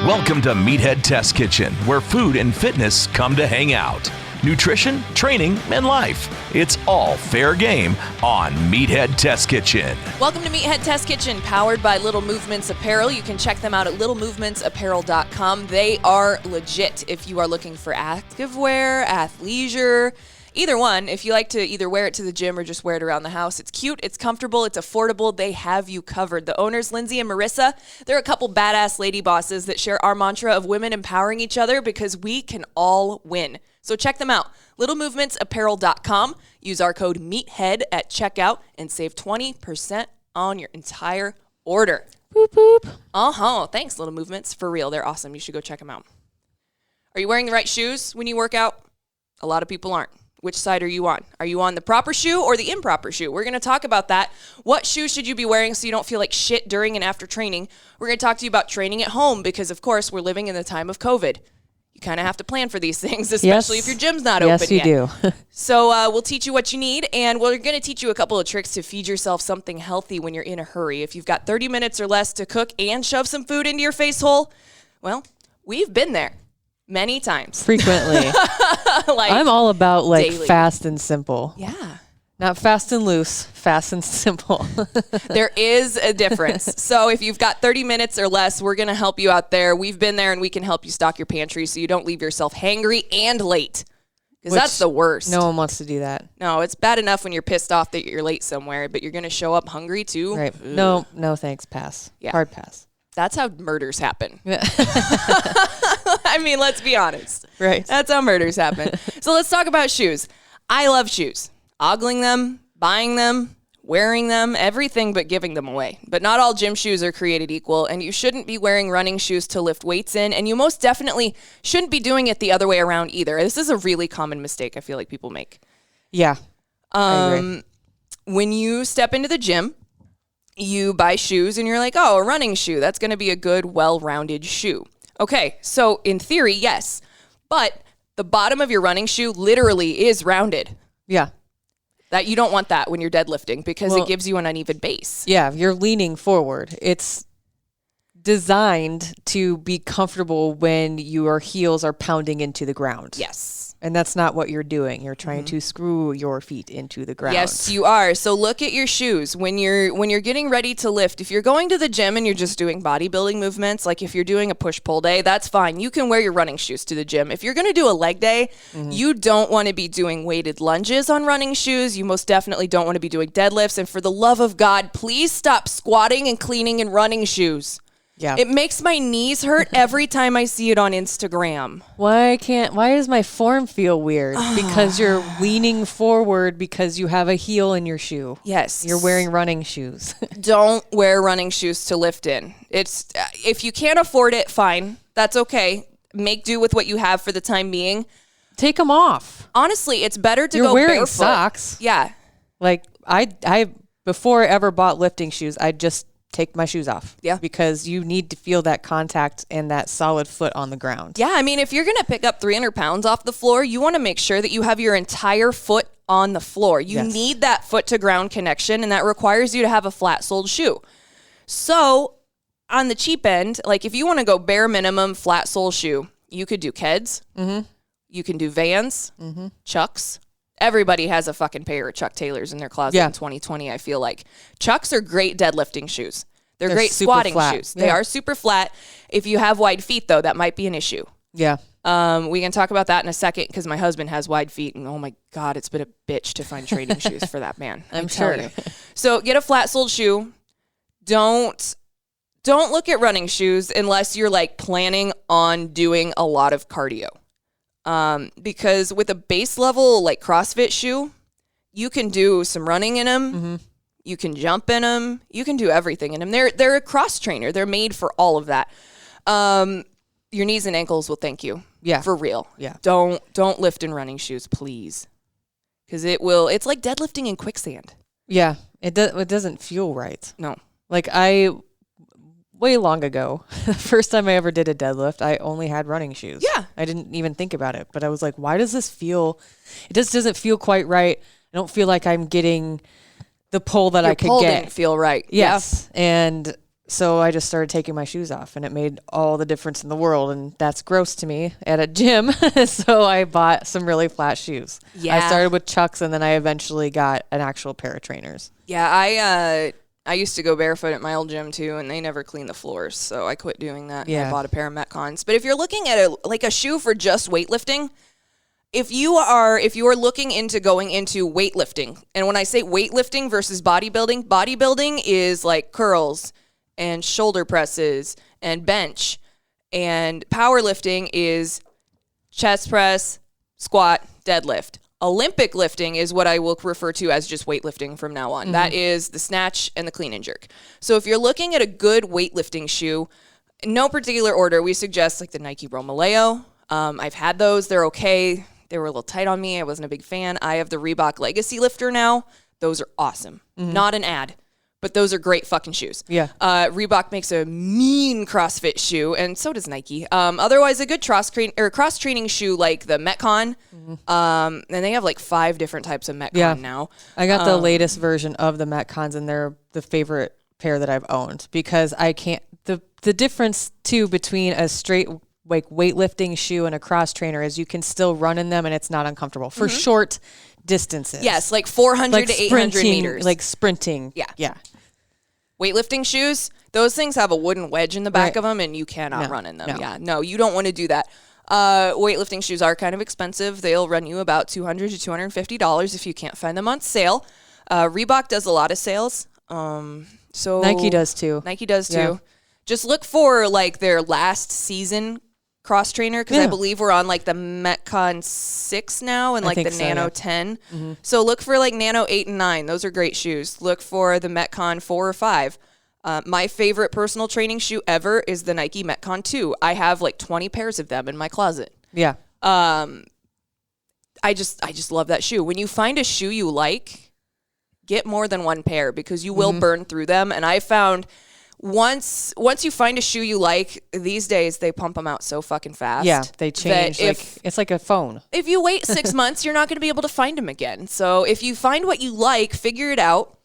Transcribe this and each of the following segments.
Welcome to Meathead Test Kitchen, where food and fitness come to hang out. Nutrition, training, and life. It's all fair game on Meathead Test Kitchen. Welcome to Meathead Test Kitchen, powered by Little Movements Apparel. You can check them out at littlemovementsapparel.com. They are legit if you are looking for activewear, athleisure, either one. If you like to either wear it to the gym or just wear it around the house, it's cute, it's comfortable, it's affordable. They have you covered. The owners, Lindsay and Marissa, they're a couple badass lady bosses that share our mantra of women empowering each other because we can all win. So check them out, littlemovementsapparel.com. Use our code MEATHEAD at checkout and save 20% on your entire order. Boop, boop. Uh-huh. Thanks, Little Movements. For real, they're awesome. You should go check them out. Are you wearing the right shoes when you work out? A lot of people aren't. Which side are you on? Are you on the proper shoe or the improper shoe? We're going to talk about that. What shoes should you be wearing so you don't feel like shit during and after training? We're going to talk to you about training at home because, of course, we're living in the time of COVID. You kind of have to plan for these things, especially if your gym's not open yet. Yes, you do. So we'll teach you what you need, and we're going to teach you a couple of tricks to feed yourself something healthy when you're in a hurry. If you've got 30 minutes or less to cook and shove some food into your face hole, well, we've been there many times. Frequently. I'm all about daily. fast and simple. Yeah. Not fast and loose, fast and simple. There is a difference. So if you've got 30 minutes or less, we're going to help you out there. We've been there, and we can help you stock your pantry so you don't leave yourself hangry and late. Because that's the worst. No one wants to do that. No, it's bad enough when you're pissed off that you're late somewhere, but you're going to show up hungry too. Right. Ugh. No thanks, pass. Yeah. Hard pass. That's how murders happen. I mean, let's be honest. Right. That's how murders happen. So let's talk about shoes. I love shoes. Ogling them, buying them, wearing them, everything but giving them away. But not all gym shoes are created equal, and you shouldn't be wearing running shoes to lift weights in, and you most definitely shouldn't be doing it the other way around either. This is a really common mistake I feel like people make. Yeah. I agree. When you step into the gym, you buy shoes and you're like, oh, a running shoe. That's going to be a good, well-rounded shoe. Okay, so in theory, yes. But the bottom of your running shoe literally is rounded. Yeah. That you don't want that when you're deadlifting because it gives you an uneven base. Yeah, you're leaning forward. It's designed to be comfortable when your heels are pounding into the ground. Yes. And that's not what you're doing. You're trying to screw your feet into the ground. Yes, you are. So look at your shoes. When you're getting ready to lift, if you're going to the gym and you're just doing bodybuilding movements, like if you're doing a push-pull day, that's fine. You can wear your running shoes to the gym. If you're going to do a leg day, you don't want to be doing weighted lunges on running shoes. You most definitely don't want to be doing deadlifts. And for the love of God, please stop squatting and cleaning in running shoes. Yeah. It makes my knees hurt every time I see it on Instagram. Why does my form feel weird? Because you're leaning forward because you have a heel in your shoe. Yes. You're wearing running shoes. Don't wear running shoes to lift in. It's if you can't afford it, fine. That's okay. Make do with what you have for the time being. Take them off. Honestly, it's better to You're go wearing barefoot. socks. Yeah. Like I before I ever bought lifting shoes, I just take my shoes off. Yeah. Because you need to feel that contact and that solid foot on the ground. Yeah, I mean, if you're going to pick up 300 pounds off the floor, you want to make sure that you have your entire foot on the floor. You need that foot to ground connection, and that requires you to have a flat-soled shoe. So on the cheap end, like if you want to go bare minimum flat sole shoe, you could do Keds. You can do Vans, Chucks. Everybody has a fucking pair of Chuck Taylors in their closet in 2020, I feel like. Chucks are great deadlifting shoes. They're great squatting shoes. They are super flat. If you have wide feet, though, that might be an issue. Yeah. We can talk about that in a second because my husband has wide feet, and oh my God, it's been a bitch to find training shoes for that man. I'm telling you. So get a flat-soled shoe. Don't look at running shoes unless you're like planning on doing a lot of cardio. Because with a base level like CrossFit shoe, you can do some running in them. You can jump in them. You can do everything in them. They're a cross trainer. They're made for all of that. Your knees and ankles will thank you. Yeah. For real. Yeah. Don't lift in running shoes, please. Because it's like deadlifting in quicksand. Yeah. It doesn't feel right. No. Like way long ago, the first time I ever did a deadlift, I only had running shoes. Yeah. I didn't even think about it, but I was like, why does this feel, it just doesn't feel quite right. I don't feel like I'm getting the pull that I could pull get. Didn't feel right. Yes. Yeah. And So I just started taking my shoes off, and it made all the difference in the world. And that's gross to me at a gym. So I bought some really flat shoes. Yeah. I started with Chucks, and then I eventually got an actual pair of trainers. Yeah, I used to go barefoot at my old gym too, and they never cleaned the floors, so I quit doing that. Yeah. And I bought a pair of Metcons. But if you're looking at a shoe for just weightlifting, if you are looking into going into weightlifting, and when I say weightlifting versus bodybuilding is like curls and shoulder presses and bench, and powerlifting is chest press, squat, deadlift. Olympic lifting is what I will refer to as just weightlifting from now on. That is the snatch and the clean and jerk. So if you're looking at a good weightlifting shoe, in no particular order, we suggest like the Nike Romaleo. I've had those. They're okay. They were a little tight on me. I wasn't a big fan. I have the Reebok Legacy Lifter now. Those are awesome. Not an ad, but those are great fucking shoes. Yeah. Reebok makes a mean CrossFit shoe, and so does Nike. Otherwise, a good cross-training shoe like the Metcon. And they have like 5 different types of Metcon now. I got the latest version of the Metcons, and they're the favorite pair that I've owned because I can't. The difference too between a straight like weightlifting shoe and a cross trainer is you can still run in them and it's not uncomfortable for short distances. Yes, like 400 to 800 meters. Like sprinting. Yeah. Yeah. Weightlifting shoes, those things have a wooden wedge in the back of them, and you cannot run in them. No. Yeah, no, you don't want to do that. Weightlifting shoes are kind of expensive. They'll run you about $200 to $250 if you can't find them on sale. Reebok does a lot of sales. So Nike does too. Nike does too. Yeah. Just look for like their last season cross trainer because I believe we're on like the Metcon 6 now and like the Nano 10. So look for like Nano 8 and 9. Those are great shoes. Look for the Metcon 4 or 5. My favorite personal training shoe ever is the Nike Metcon 2. I have like 20 pairs of them in my closet. Yeah. I just love that shoe. When you find a shoe you like, get more than one pair because you will burn through them. And I found once you find a shoe you like, these days they pump them out so fucking fast. Yeah, they change. It's like a phone. If you wait 6 months, you're not going to be able to find them again. So if you find what you like, figure it out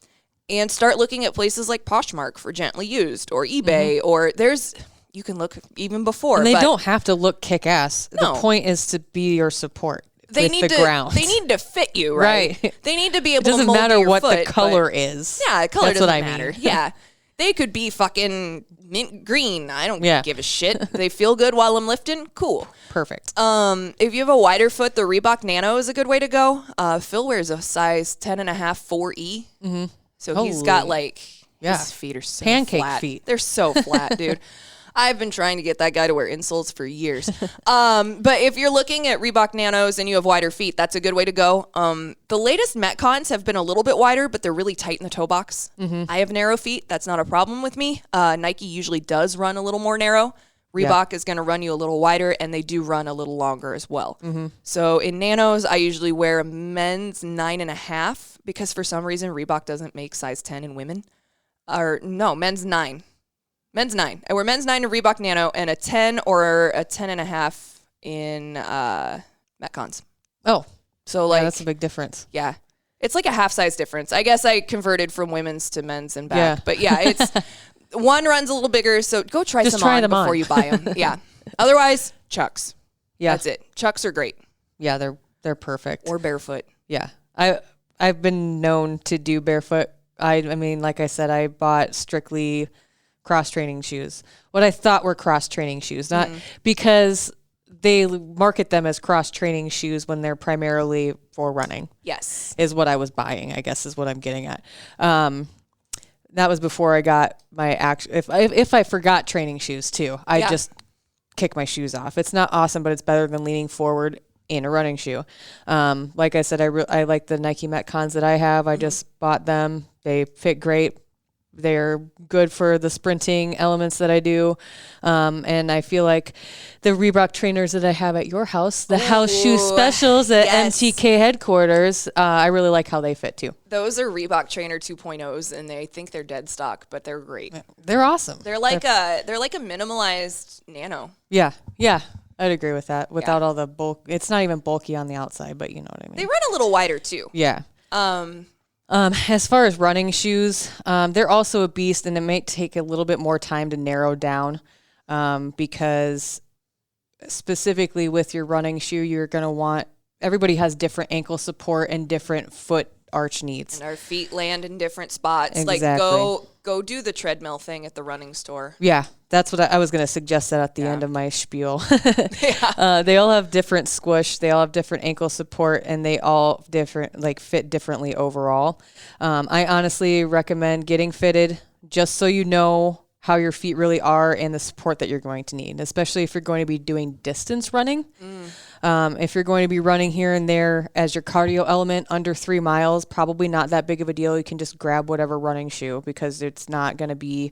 and start looking at places like Poshmark for gently used or eBay or you can look even before. And they don't have to look kick-ass. No. The point is to be your support. They with need the to. ground. They need to fit you, right? They need to be able. It doesn't to mold matter your what foot, the color is. Yeah, color That's doesn't what I matter. mean. Yeah, they could be fucking mint green. I don't Yeah. give a shit. They feel good while I'm lifting. Cool. Perfect. If you have a wider foot, the Reebok Nano is a good way to go. Phil wears a size 10.5 4E. So he's got like his feet are so Pancake flat. feet. They're so flat, dude. I've been trying to get that guy to wear insoles for years. But if you're looking at Reebok Nanos and you have wider feet, that's a good way to go. The latest Metcons have been a little bit wider, but they're really tight in the toe box. I have narrow feet. That's not a problem with me. Nike usually does run a little more narrow. Reebok is going to run you a little wider, and they do run a little longer as well. So in Nanos, I usually wear a men's 9.5 because for some reason Reebok doesn't make size 10 in women. Or no, men's 9. Men's 9. I wear men's 9 in Reebok Nano and a 10 or a 10.5 in Metcons. Oh, so like that's a big difference. Yeah, it's like a half size difference. I guess I converted from women's to men's and back. Yeah. But yeah, it's one runs a little bigger. So go try Just some try on them before on. you buy them. Yeah. Otherwise, Chucks. Yeah, That's it. Chucks are great. Yeah, they're perfect. Or barefoot. Yeah, I've been known to do barefoot. I mean, like I said, I bought strictly cross-training shoes. What I thought were cross-training shoes, not because they market them as cross-training shoes when they're primarily for running. Yes. Is what I was buying, I guess is what I'm getting at. That was before I got my actual, if I forgot training shoes too, I just kick my shoes off. It's not awesome, but it's better than leaning forward in a running shoe. Like I said, I like the Nike Metcons that I have. I just bought them. They fit great. They're good for the sprinting elements that I do. And I feel like the Reebok trainers that I have at your house, the house shoe specials at MTK headquarters, I really like how they fit too. Those are Reebok Trainer 2.0s, and they think they're dead stock, but they're great. They're awesome. They're like a minimalized Nano. Yeah. I'd agree with that. Without all the bulk, it's not even bulky on the outside, but you know what I mean. They run a little wider too. Yeah. As far as running shoes, they're also a beast, and it may take a little bit more time to narrow down because specifically with your running shoe, you're going to want, everybody has different ankle support and different foot arch needs. And our feet land in different spots. Exactly. Like go do the treadmill thing at the running store. Yeah, that's what I was going to suggest that at the end of my spiel. Yeah. They all have different squish. They all have different ankle support, and they all fit differently overall. I honestly recommend getting fitted just so you know how your feet really are and the support that you're going to need, especially if you're going to be doing distance running. If you're going to be running here and there as your cardio element under 3 miles, probably not that big of a deal. You can just grab whatever running shoe because it's not going to be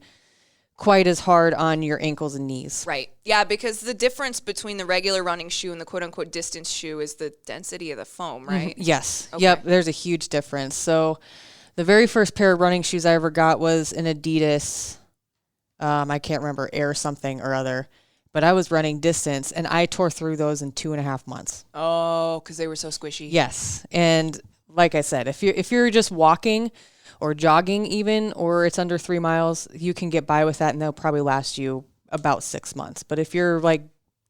quite as hard on your ankles and knees. Right. Yeah, because the difference between the regular running shoe and the quote-unquote distance shoe is the density of the foam, right? Yes. Okay. Yep. There's a huge difference. So the very first pair of running shoes I ever got was an Adidas, I can't remember, Air something or other, but I was running distance, and I tore through those in 2.5 months. Oh, because they were so squishy. Yes. And like I said, if you're just walking or jogging even, or it's under 3 miles, you can get by with that, and they'll probably last you about 6 months. But if you're like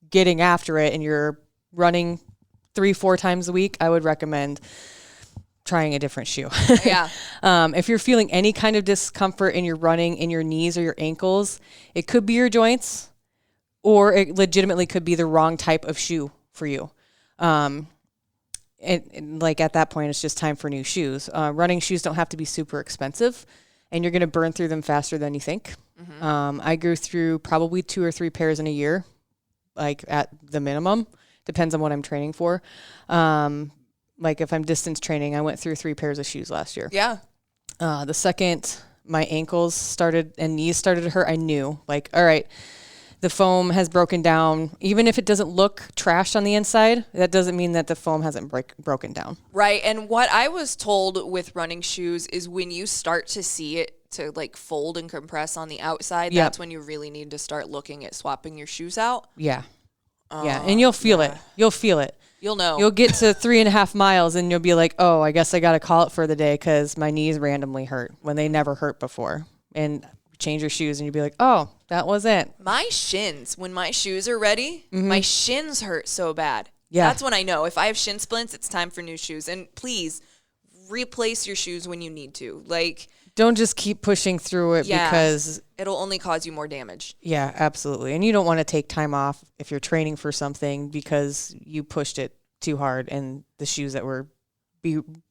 getting after it and you're running 3-4 times a week, I would recommend trying a different shoe. Yeah. If you're feeling any kind of discomfort in your running in your knees or your ankles, it could be your joints, or it legitimately could be the wrong type of shoe for you. And like at that point, it's just time for new shoes. Running shoes don't have to be super expensive, and you're going to burn through them faster than you think. I go through probably 2 or 3 pairs in a year, like at the minimum. Depends on what I'm training for. Like if I'm distance training, I went through 3 pairs of shoes last year. Yeah. The second my ankles started and knees started to hurt, I knew, like, all right, the foam has broken down. Even if it doesn't look trashed on the inside, that doesn't mean that the foam hasn't broken down. Right. And what I was told with running shoes is when you start to see it to like fold and compress on the outside, that's when you really need to start looking at swapping your shoes out. Yeah. Yeah. And you'll feel it. You'll feel it. You'll know. You'll get to 3.5 miles and you'll be like, oh, I guess I got to call it for the day because my knees randomly hurt when they never hurt before. And change your shoes and you'll be like, oh, that was it. My shins, when my shoes are ready, my shins hurt so bad. Yeah. That's when I know. If I have shin splints, it's time for new shoes. And please replace your shoes when you need to. Like, don't just keep pushing through it because it'll only cause you more damage. Yeah, absolutely. And you don't want to take time off if you're training for something because you pushed it too hard and the shoes that were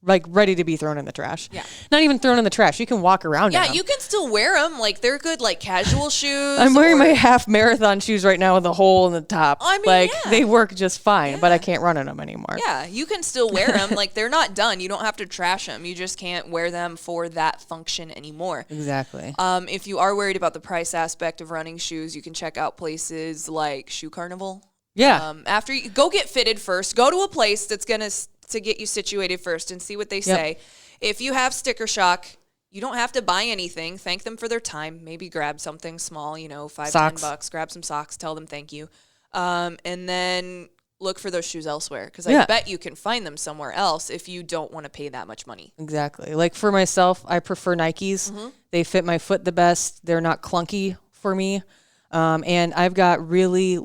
like ready to be thrown in the trash. Yeah. Not even thrown in the trash. You can walk around in them. You can still wear them. Like, they're good, like, casual shoes. I'm wearing my half marathon shoes right now with a hole in the top. I mean, like, they work just fine, but I can't run in them anymore. Yeah, you can still wear them. Like, they're not done. You don't have to trash them. You just can't wear them for that function anymore. Exactly. If you are worried about the price aspect of running shoes, you can check out places like Shoe Carnival. Yeah. After you go get fitted first, go to a place that's going to get you situated first and see what they say. If you have sticker shock, you don't have to buy anything. Thank them for their time. Maybe grab something small, $5-10, grab some socks, tell them thank you. And then look for those shoes elsewhere because I bet you can find them somewhere else if you don't want to pay that much money. Exactly. Like for myself, I prefer Nikes. They fit my foot the best. They're not clunky for me. And I've got really,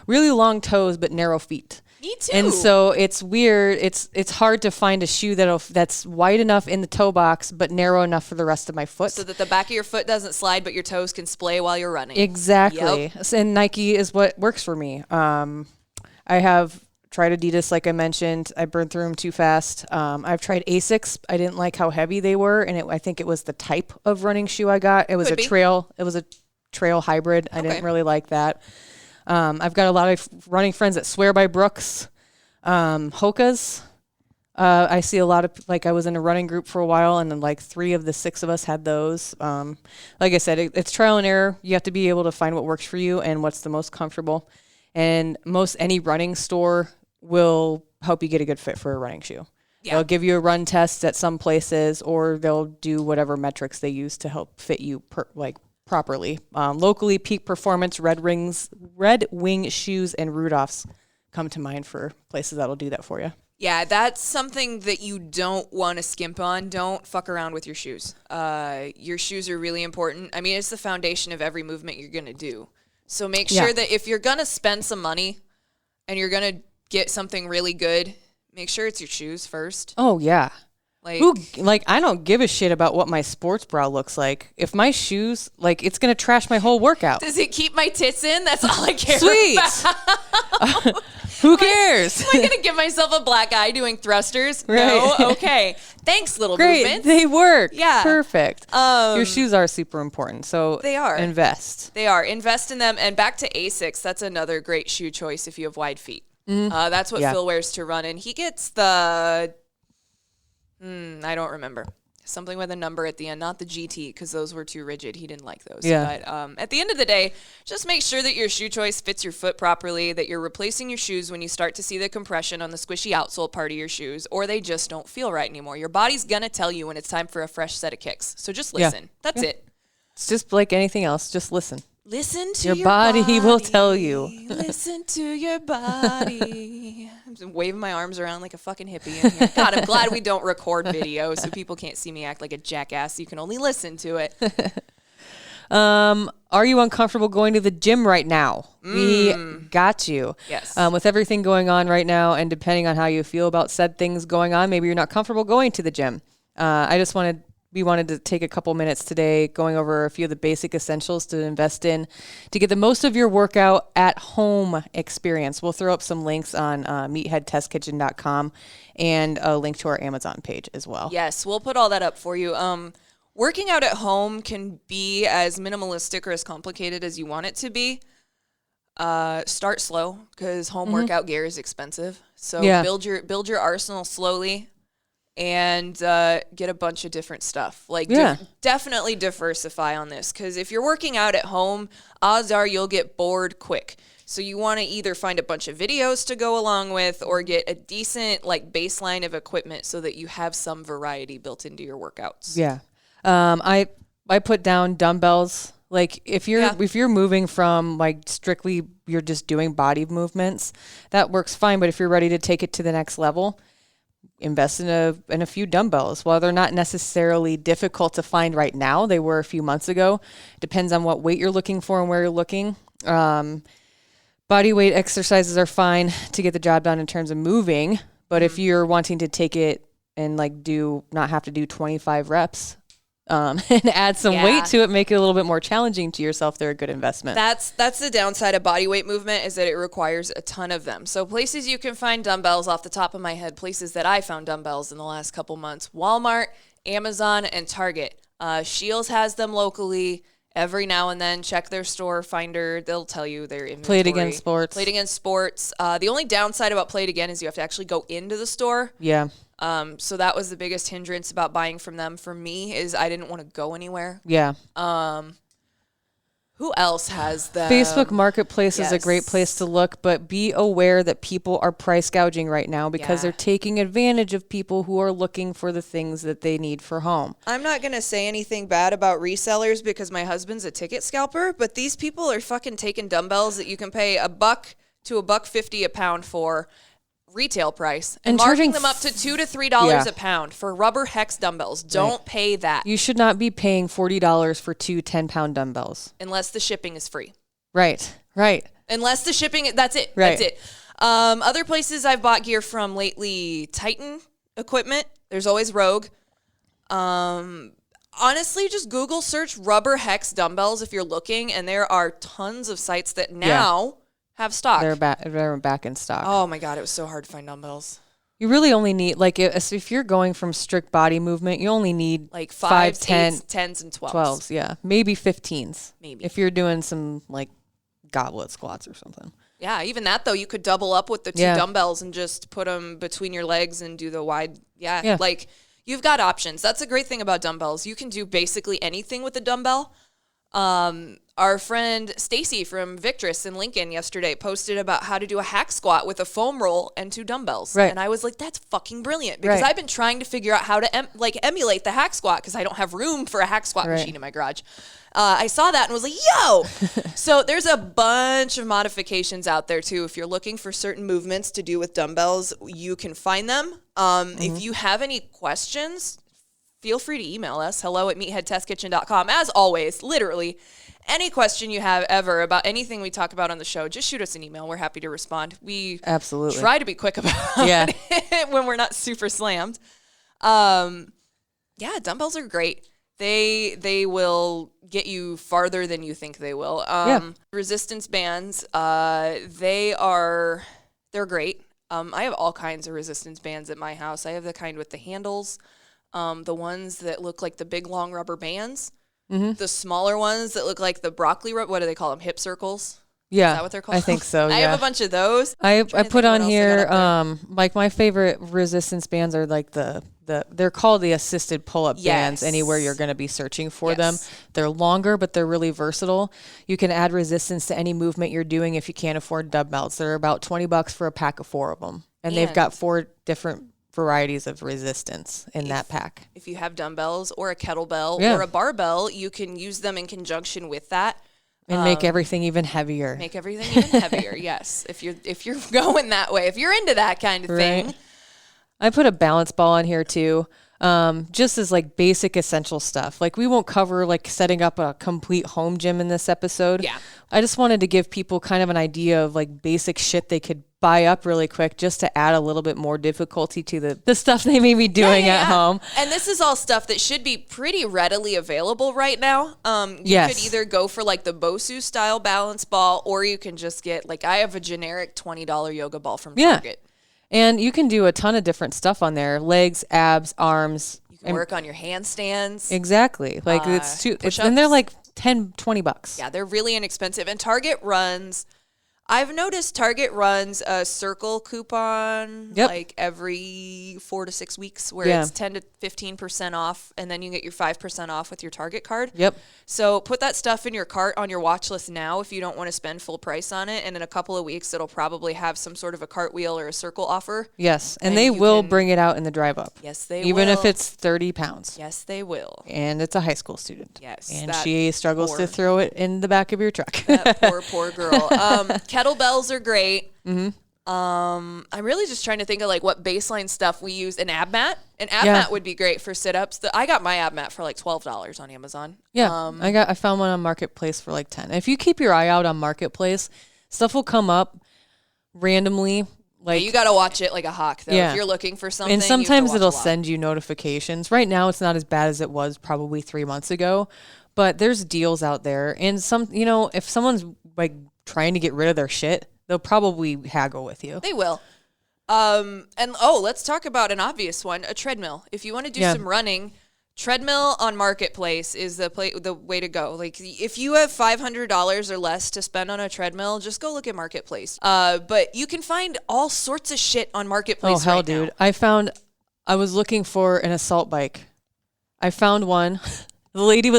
really long toes but narrow feet. Me too. And so it's weird. It's hard to find a shoe that's wide enough in the toe box but narrow enough for the rest of my foot. So that the back of your foot doesn't slide, but your toes can splay while you're running. Exactly. Yep. And Nike is what works for me. I have tried Adidas, like I mentioned. I burned through them too fast. I've tried Asics. I didn't like how heavy they were, and I think it was the type of running shoe I got. It was trail. It was a trail hybrid. I didn't really like that. I've got a lot of running friends that swear by Brooks. Hoka's. I see a lot of, like, I was in a running group for a while, and then like 3 of the 6 of us had those. Like I said, it's trial and error. You have to be able to find what works for you and what's the most comfortable. And any running store will help you get a good fit for a running shoe. Yeah. They'll give you a run test at some places, or they'll do whatever metrics they use to help fit you properly. Locally, Peak Performance, Red Wing Shoes, and Rudolph's come to mind for places that'll do that for you. Yeah, that's something that you don't want to skimp on. Don't fuck around with your shoes. Your shoes are really important. I mean, it's the foundation of every movement you're going to do. So make sure that if you're going to spend some money and you're going to get something really good, make sure it's your shoes first. Oh, yeah. Like, I don't give a shit about what my sports bra looks like. If my shoes, it's going to trash my whole workout. does it keep my tits in? That's all I care Sweet. about. Who cares? Am I going to give myself a black eye doing thrusters? Right. No? Okay. Thanks, little Great. movements. They work. Yeah. Perfect. Your shoes are super important. So They are. Invest. They are. Invest in them. And back to Asics, that's another great shoe choice if you have wide feet. That's what Phil wears to run in. He gets the, I don't remember. Something with a number at the end, not the GT, because those were too rigid. He didn't like those. Yeah. But at the end of the day, just make sure that your shoe choice fits your foot properly, that you're replacing your shoes when you start to see the compression on the squishy outsole part of your shoes, or they just don't feel right anymore. Your body's going to tell you when it's time for a fresh set of kicks. So just listen. That's it. It's just like anything else. Just listen. Listen to your body will tell you. Listen to your body. I'm just waving my arms around like a fucking hippie in here. God, I'm glad we don't record video so people can't see me act like a jackass. You can only listen to it. Are you uncomfortable going to the gym right now? We got you. Yes. With everything going on right now, and depending on how you feel about said things going on, maybe you're not comfortable going to the gym. We wanted to take a couple minutes today going over a few of the basic essentials to invest in to get the most of your workout at home experience. We'll throw up some links on meatheadtestkitchen.com and a link to our Amazon page as well. Yes, we'll put all that up for you. Working out at home can be as minimalistic or as complicated as you want it to be. Start slow because home workout gear is expensive. So build your arsenal slowly. And get a bunch of different stuff. Definitely diversify on this. Because if you're working out at home, odds are you'll get bored quick. So you want to either find a bunch of videos to go along with or get a decent baseline of equipment so that you have some variety built into your workouts. Yeah. I put down dumbbells. If you're moving from strictly you're just doing body movements, that works fine. But if you're ready to take it to the next level, invest in a few dumbbells. While they're not necessarily difficult to find right now, they were a few months ago. Depends on what weight you're looking for and where you're looking. Body weight exercises are fine to get the job done in terms of moving, but if you're wanting to take it and not have to do 25 reps and add some weight to it, make it a little bit more challenging to yourself, they're a good investment. That's the downside of body weight movement is that it requires a ton of them. So places you can find dumbbells off the top of my head, places that I found dumbbells in the last couple months, Walmart, Amazon, and Target. Shields has them locally. Every now and then, check their store finder. They'll tell you their inventory. Play It Again Sports. Play It Again Sports. The only downside about Play It Again is you have to actually go into the store. Yeah. So that was the biggest hindrance about buying from them for me is I didn't want to go anywhere. Yeah. Who else has them? Facebook Marketplace is a great place to look, but be aware that people are price gouging right now because they're taking advantage of people who are looking for the things that they need for home. I'm not going to say anything bad about resellers because my husband's a ticket scalper, but these people are fucking taking dumbbells that you can pay $1 to $1.50 a pound for retail price and marking them up to $2 to $3 a pound for rubber hex dumbbells. Don't pay that. You should not be paying $40 for two 10-pound dumbbells. Unless the shipping is free. Right. Unless the shipping, that's it. Right. That's it. Other places I've bought gear from lately, Titan equipment. There's always Rogue. Honestly, just Google search rubber hex dumbbells if you're looking, and there are tons of sites that now have stock. They're back in stock. Oh my God, it was so hard to find dumbbells. You really only need, if you're going from strict body movement, you only need 5, 10, 10s, and 12s. 12s, yeah. Maybe 15s. Maybe. If you're doing some, goblet squats or something. Yeah, even that, though, you could double up with the two dumbbells and just put them between your legs and do the wide. Yeah. You've got options. That's a great thing about dumbbells. You can do basically anything with a dumbbell. Our friend Stacy from Victress in Lincoln yesterday posted about how to do a hack squat with a foam roll and 2 dumbbells. Right. And I was like, that's fucking brilliant, because Right. I've been trying to figure out how to emulate the hack squat, because I don't have room for a hack squat Right. machine in my garage. I saw that and was like, yo! So there's a bunch of modifications out there too. If you're looking for certain movements to do with dumbbells, you can find them. If you have any questions, feel free to email us, hello@meatheadtestkitchen.com. As always, literally, any question you have ever about anything we talk about on the show, just shoot us an email. We're happy to respond. We Absolutely try to be quick about it when we're not super slammed. Dumbbells are great. They will get you farther than you think they will. Resistance bands, they're great. I have all kinds of resistance bands at my house. I have the kind with the handles, the ones that look like the big long rubber bands, the smaller ones that look like the broccoli what do they call them? Hip circles? Yeah, Is that what they're called? I think so. I Yeah. have a bunch of those. I Trying to put think on what else I here, got up like my favorite resistance bands are like they're called the assisted pull-up bands. Anywhere you're going to be searching for them. They're longer, but they're really versatile. You can add resistance to any movement you're doing if you can't afford dumbbells. They're about $20 for a pack of 4 of them. And they've got 4 different varieties of resistance in that pack. If you have dumbbells or a kettlebell or a barbell, you can use them in conjunction with that. And make everything even hevier. Make everything even heavier, yes. If you're going that way, if you're into that kind of thing. I put a balance ball on here too, just as like basic essential stuff. Like we won't cover like setting up a complete home gym in this episode. Yeah. I just wanted to give people kind of an idea of like basic shit they could buy up really quick just to add a little bit more difficulty to the stuff they may be doing at home. And this is all stuff that should be pretty readily available right now. You could either go for like the Bosu style balance ball, or you can just get like, I have a generic $20 yoga ball from Target. And you can do a ton of different stuff on there. Legs, abs, arms. You can work on your handstands. Exactly. Like and they're like $10-$20. Yeah, they're really inexpensive. And I've noticed Target runs a circle coupon like every 4 to 6 weeks where it's 10 to 15% off, and then you get your 5% off with your Target card. Yep. So put that stuff in your cart on your watch list now if you don't want to spend full price on it, and in a couple of weeks it'll probably have some sort of a cartwheel or a circle offer. Yes, and they will bring it out in the drive up. Yes, they will. Even if it's 30 pounds. Yes, they will. And it's a high school student. Yes. And she struggles to throw it in the back of your truck. That poor girl. Kettlebells are great. I'm really just trying to think of like what baseline stuff we use. An ab mat. An ab mat would be great for sit-ups. I got my ab mat for like $12 on Amazon. Yeah, I found one on Marketplace for like 10. If you keep your eye out on Marketplace, stuff will come up randomly. Like you got to watch it like a hawk, though. If you're looking for something, and sometimes it'll send you notifications. Right now, it's not as bad as it was probably 3 months ago, but there's deals out there. And if someone's like trying to get rid of their shit, they'll probably haggle with you. They will. Let's talk about an obvious one, a treadmill. If you want to do some running, treadmill on Marketplace is the way to go. Like if you have $500 or less to spend on a treadmill, just go look at Marketplace. But you can find all sorts of shit on Marketplace. Oh hell, right dude! now. I was looking for an assault bike. I found one. The lady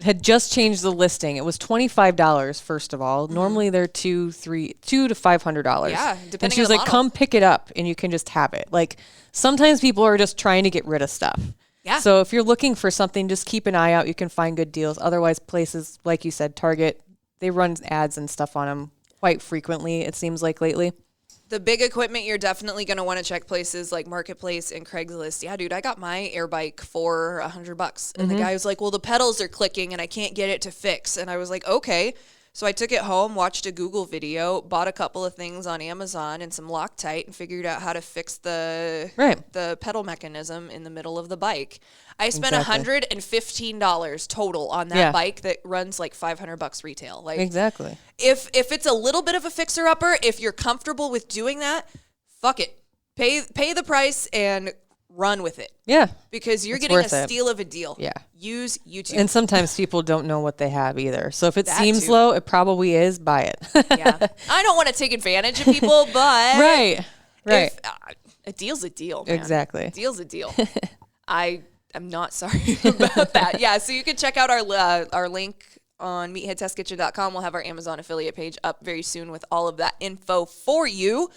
had just changed the listing. It was $25 first of all. Normally they're $200 to $500. Yeah, depending and she was on the like, model. "Come pick it up, and you can just have it." Like sometimes people are just trying to get rid of stuff. Yeah. So if you're looking for something, just keep an eye out. You can find good deals. Otherwise, places like you said, Target, they run ads and stuff on them quite frequently. It seems like lately. The big equipment, you're definitely going to want to check places like Marketplace and Craigslist. Yeah, dude, I got my air bike for $100. And the guy was like, well, the pedals are clicking and I can't get it to fix. And I was like, okay. So I took it home, watched a Google video, bought a couple of things on Amazon and some Loctite, and figured out how to fix the pedal mechanism in the middle of the bike. I spent $115 total on that bike that runs like $500 retail. Like exactly. If it's a little bit of a fixer-upper, if you're comfortable with doing that, fuck it. Pay the price and run with it. Yeah. Because you're getting a steal of a deal. Yeah. Use YouTube. And sometimes people don't know what they have either. So if it seems low, it probably is. Buy it. Yeah. I don't want to take advantage of people, but right. a deal's a deal, man. Exactly. A deal's a deal. I I'm not sorry about that. Yeah, so you can check out our link on meatheadtestkitchen.com. We'll have our Amazon affiliate page up very soon with all of that info for you.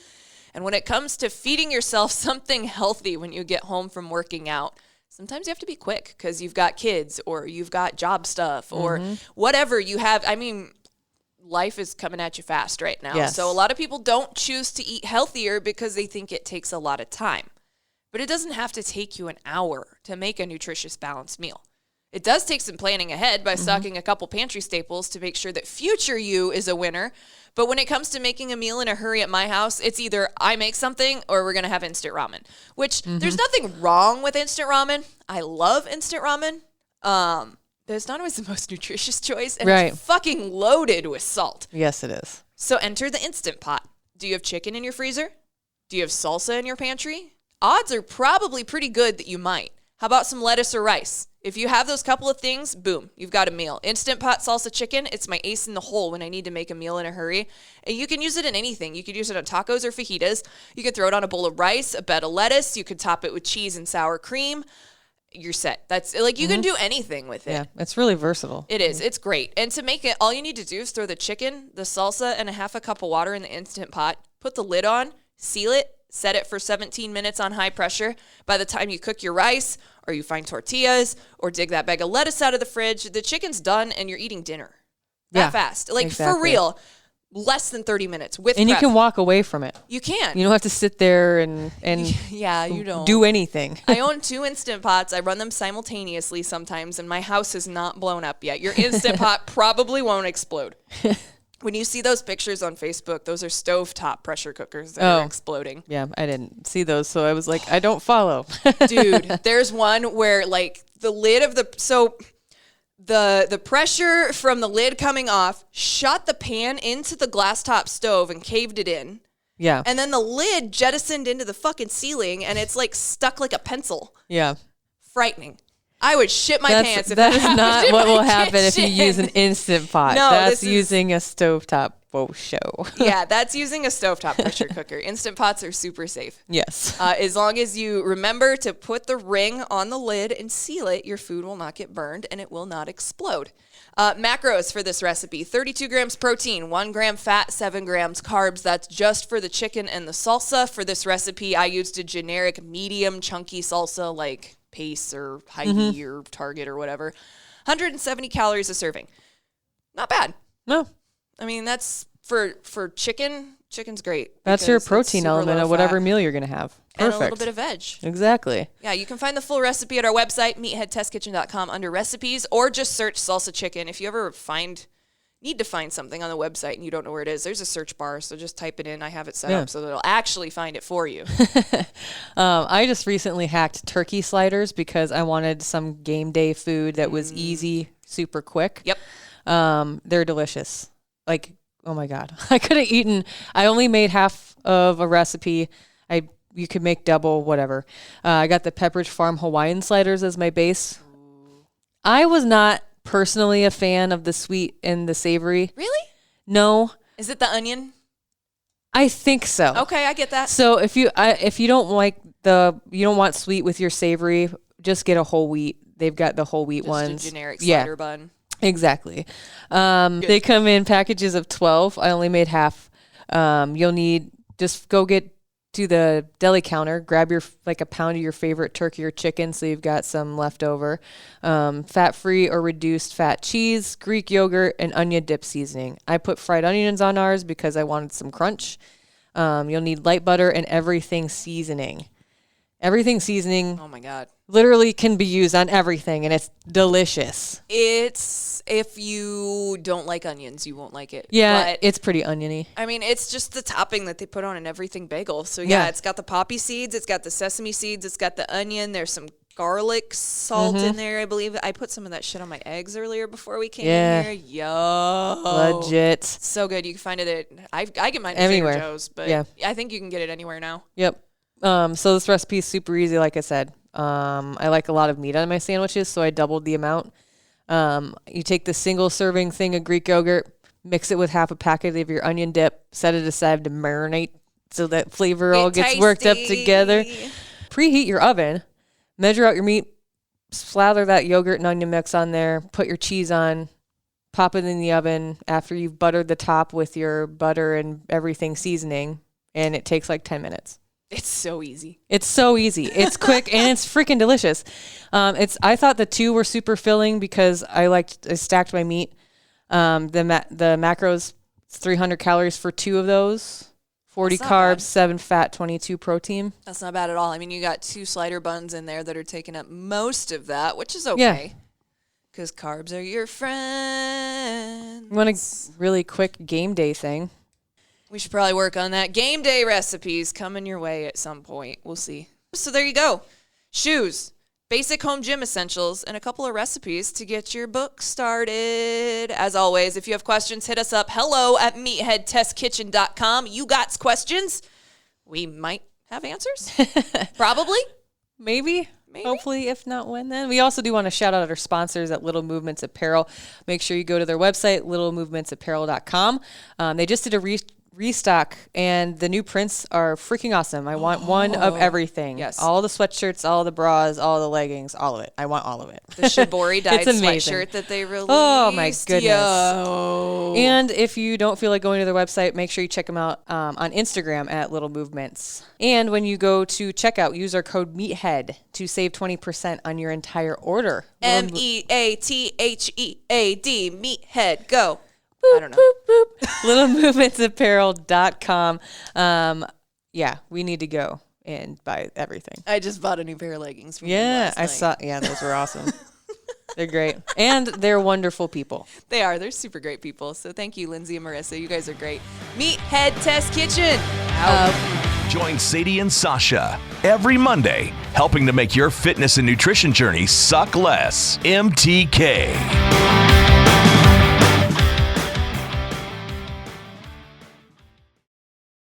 And when it comes to feeding yourself something healthy when you get home from working out, sometimes you have to be quick because you've got kids or you've got job stuff or whatever you have. I mean, life is coming at you fast right now. Yes. So a lot of people don't choose to eat healthier because they think it takes a lot of time. But it doesn't have to take you an hour to make a nutritious, balanced meal. It does take some planning ahead by stocking a couple pantry staples to make sure that future you is a winner. But when it comes to making a meal in a hurry at my house, it's either I make something or we're going to have instant ramen, which there's nothing wrong with instant ramen. I love instant ramen. But it's not always the most nutritious choice, and it's fucking loaded with salt. Yes, it is. So enter the Instant Pot. Do you have chicken in your freezer? Do you have salsa in your pantry? Odds are probably pretty good that you might. How about some lettuce or rice? If you have those couple of things, boom, you've got a meal. Instant Pot salsa chicken, it's my ace in the hole when I need to make a meal in a hurry. And you can use it in anything. You could use it on tacos or fajitas. You could throw it on a bowl of rice, a bed of lettuce. You could top it with cheese and sour cream. You're set. That's like, you can do anything with it. Yeah, it's really versatile. It is. It's great. And to make it, all you need to do is throw the chicken, the salsa, and a half a cup of water in the Instant Pot. Put the lid on, seal it, set it for 17 minutes on high pressure. By the time you cook your rice or you find tortillas or dig that bag of lettuce out of the fridge, the chicken's done and you're eating dinner. That fast. Like, for real, less than 30 minutes with And prep. you can walk away from it. You can. You don't have to sit there and yeah, you don't do anything. I own 2 Instant Pots. I run them simultaneously sometimes, and my house is not blown up yet. Your Instant Pot probably won't explode. When you see those pictures on Facebook, those are stovetop pressure cookers that are exploding. Yeah, I didn't see those, so I was like, I don't follow. Dude, there's one where like the lid of the pressure from the lid coming off shot the pan into the glass top stove and caved it in. Yeah. And then the lid jettisoned into the fucking ceiling and it's like stuck like a pencil. Yeah. Frightening. I would shit my pants if that is happened not in what my will happen if you kitchen. use an Instant Pot. No, That's using a stovetop show. Yeah, that's using a stovetop pressure cooker. Instant Pots are super safe. Yes. As long as you remember to put the ring on the lid and seal it, your food will not get burned and it will not explode. Macros for this recipe: 32 grams protein, 1 gram fat, 7 grams carbs. That's just for the chicken and the salsa. For this recipe, I used a generic medium chunky salsa like Pace or Hy-Vee or Target or whatever. 170 calories a serving. Not bad. No. I mean, that's for chicken. Chicken's great. That's your protein element of whatever meal you're going to have. Perfect. And a little bit of veg. Exactly. Yeah, you can find the full recipe at our website, meatheadtestkitchen.com, under recipes, or just search salsa chicken. If you ever need to find something on the website and you don't know where it is, there's a search bar, so just type it in. I have it set up so that it'll actually find it for you. I just recently hacked turkey sliders because I wanted some game day food that was easy, super quick. Yep. They're delicious. Like, oh my God. I only made half of a recipe. You could make double, whatever. I got the Pepperidge Farm Hawaiian sliders as my base. I was not personally a fan of the sweet and the savory. Really? No. Is it the onion? I think so. Okay, I get that. So if you don't want sweet with your savory, just get a whole wheat. They've got the whole wheat ones. A generic slider bun. Exactly. They come in packages of 12. I only made half. You'll need, just go get to the deli counter, grab a pound of your favorite turkey or chicken so you've got some left over. Fat-free or reduced fat cheese, Greek yogurt, and onion dip seasoning. I put fried onions on ours because I wanted some crunch. You'll need light butter and everything seasoning. Everything seasoning. Oh my God. Literally can be used on everything, and it's delicious. If you don't like onions, you won't like it. Yeah, but, it's pretty oniony. I mean, it's just the topping that they put on an everything bagel. So yeah, it's got the poppy seeds, it's got the sesame seeds, it's got the onion. There's some garlic salt in there, I believe. I put some of that shit on my eggs earlier before we came in here. Yo. Legit. So good. You can find it at, I get mine at Anywhere. Trader Joe's, but I think you can get it anywhere now. Yep. So this recipe is super easy, like I said. I like a lot of meat on my sandwiches, so I doubled the amount. You take the single serving thing of Greek yogurt, mix it with half a packet of your onion dip, set it aside to marinate so that flavor all gets worked up together. Preheat your oven, measure out your meat, slather that yogurt and onion mix on there, put your cheese on, pop it in the oven after you've buttered the top with your butter and everything seasoning, and it takes like 10 minutes. It's so easy. It's so easy. It's quick and it's freaking delicious. I thought the two were super filling because I stacked my meat. The macros, it's 300 calories for two of those. 40 carbs, bad. 7 fat, 22 protein. That's not bad at all. I mean, you got 2 slider buns in there that are taking up most of that, which is okay. Because carbs are your friends. You want a really quick game day thing? We should probably work on that. Game day recipes coming your way at some point. We'll see. So there you go. Shoes, basic home gym essentials, and a couple of recipes to get your book started. As always, if you have questions, hit us up. hello@meatheadtestkitchen.com. You got questions? We might have answers. Probably. Maybe. Hopefully, if not when, then. We also do want to shout out our sponsors at Little Movements Apparel. Make sure you go to their website, littlemovementsapparel.com. They just did a restock, and the new prints are freaking awesome. I want one of everything. Yes. All the sweatshirts, all the bras, all the leggings, all of it. I want all of it. The Shibori dyed sweatshirt that they released. Oh my goodness. Yo. And if you don't feel like going to their website, make sure you check them out on Instagram at Little Movements. And when you go to checkout, use our code MEATHEAD to save 20% on your entire order. MEATHEAD, Meathead, go. Boop, I don't know. Boop, boop. littlemovementsapparel.com. We need to go and buy everything. I just bought a new pair of leggings from them last night. saw. Yeah, those were awesome. They're great. And they're wonderful people. They are. They're super great people. So thank you, Lindsay and Marissa. You guys are great. Meathead Test Kitchen. Out. Join Sadie and Sausha every Monday, helping to make your fitness and nutrition journey suck less. MTK.